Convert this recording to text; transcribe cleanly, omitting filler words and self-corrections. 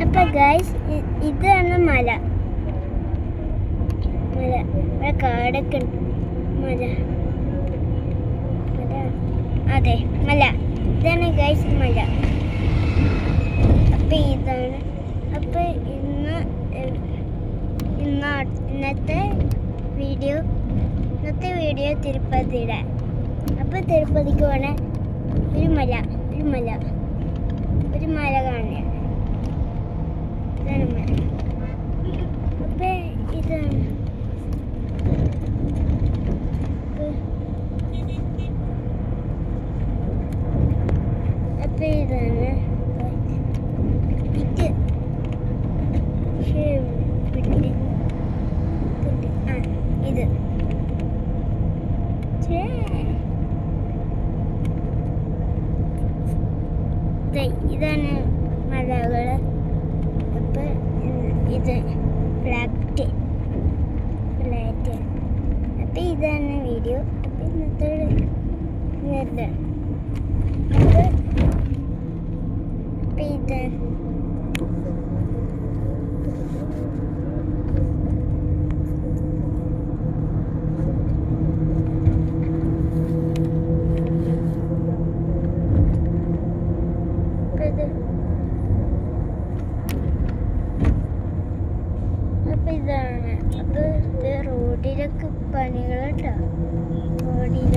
അപ്പോൾ ഗൈസ് ഇതാണ് മല. ഇവിടെ കാടൊക്കെ ഉണ്ട്. മല അതെ മല, ഇതാണ് ഗൈസ് മല. അപ്പം ഇതാണ്. അപ്പം ഇന്നത്തെ വീഡിയോ തിരുപ്പതിയുടെ. അപ്പം തിരുപ്പതിക്ക് പോണ ഒരു മല കാണുക. ഇതാണ് മല. അപ്പം ഇതാണ്. അപ്പം ഇതാണ് ഇത്. ഇതാണ് മലകൾ. അപ്പം ഇത് ഫ്ലാറ്റ്. അപ്പം ഇതാണ് വീഡിയോ. അപ്പം ഇന്നത്തെ അപ്പം ഇത് ഇതാണ്. അപ്പോൾ ഇത് റോഡിലൊക്കെ പണികളുണ്ടോ? റോഡിൽ